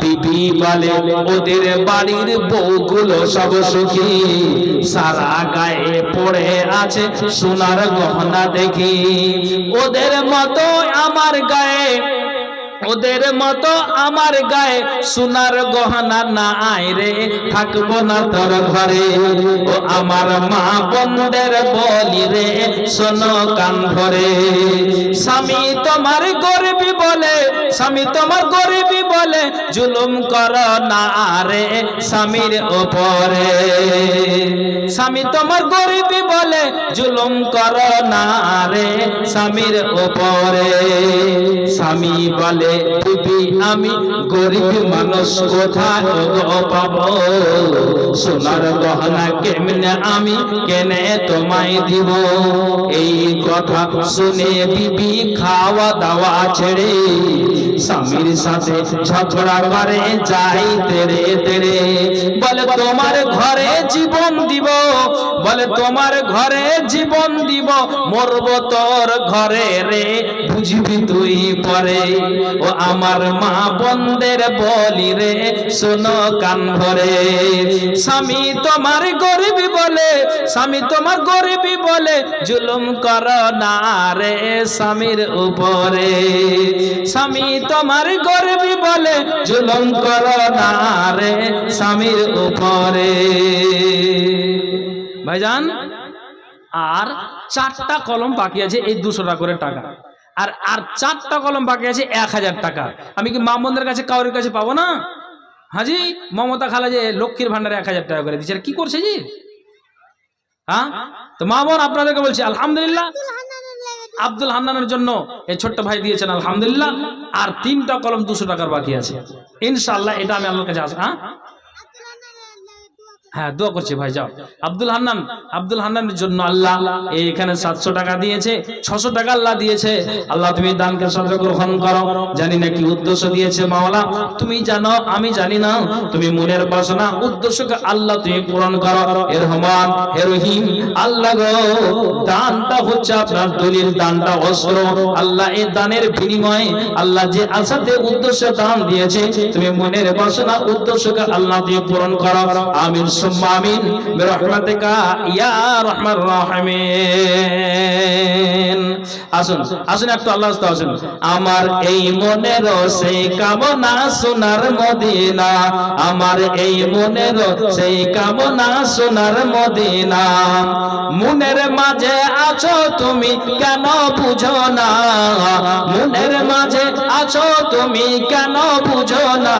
বিবি বলে ওদের বাড়ির বউগুলো সব সুখী, সারা গায়ে পড়ে আছে সোনার গহনা দেখি। ওদের মতো আমার গায়ে, ওদের মতো আমার গায়ে সোনার গহনা না আয় রে, থাকবো না তোর ঘরে। ও আমার মা বোনদের বলি রে, শোনো কান ধরে। স্বামী তোমার গরিবী বলে, স্বামী তোমার গরিবী বলে জুলুম করো না রে স্বামীর উপরে। স্বামী তোমার গরিবী বলে জুলুম করো না রে স্বামীর উপরে। স্বামী বলে বিবি আমি গরিব মানুষ, কোথায় পাবো সোনার গহনা, কেমনে আমি কেনে তোমায় দিব। এই কথা শুনে বিবি খাওয়া দাওয়া ছেড়ে স্বামীর সাথে ঝগড়া করে যাই তেরে তেরে। বলে তোমার ঘরে জীবন দিব, বলে তোমার ঘরে জীবন দিব, মরব তোর ঘরে রে, বুঝবি তুই পরে। ও আমার মা বোনদের বলি রে, শোনো কান ধরে। স্বামী তোমার গরিবী বলে, স্বামী তোমার গরিবী বলে জুলুম কর না রে স্বামীর উপরে। স্বামী তোমার গরিবী বলে জুলুম কর না রে স্বামীর উপরে। ভাইজান আর 4টা কলম বাকি আছে, এই 200 টাকা করে টাকা, আর 4টা কলম বাকি আছে 1000 টাকা। আমি কি মা বোনদের কাছে কাউরের কাছে পাবো না? হাজি মমতা খালা যে লক্ষ্মীর ভান্ডারে 1000 টাকা করে দিচ্ছে, কি করছে জি? হ্যাঁ, তো মা বোন আপনাদেরকে বলছি আলহামদুলিল্লাহ, আব্দুল হান্নানের জন্য এই ছোট্ট ভাই দিয়েছেন আলহামদুলিল্লাহ। আর 3টা কলম 200 টাকার বাকি আছে, ইনশাআল্লাহ এটা আমি আল্লাহর কাছে আসবো। হ্যাঁ দোয়া করছি ভাই, যাও। আব্দুল হান্নানের জন্য আল্লাহ এখানে 700 টাকা দিয়েছে, 600 টাকা আল্লাহ দিয়েছে। আল্লাহ তুমি দানকে সদকা গ্রহণ করো। জানি না কি উদ্দেশ্য দিয়েছে মাওলা, তুমি জানো আমি জানি না। তুমি মনের বাসনা উদ্দেশ্যকে আল্লাহ তুমি পূরণ করো। এর রহমান হে রহিম আল্লাহ গো, দানটা হচ্ছে আপনার দলিল, দানটা অস্ত্র। আল্লাহ এই দানের বিনিময়ে আল্লাহ যে আশাতে উদ্দেশ্য দান দিয়েছে, তুমি মনের বাসনা উদ্দেশ্যকে আল্লাহ তুমি পূরণ করো। আমিন সুম্মা আমিন বিরহমাতিকা ইয়া রাহমার রাহিমিন। আসুন আসুন একটু আল্লাহ রাস্তায় আসুন। আমার এই মনের সেই কামনা সোনার মদিনা, আমার এই মনের সেই কামনা সোনার মদিনা। মনের মাঝে আছো তুমি কেন বুঝো না, মনের মাঝে আছো তুমি কেন বুঝো না।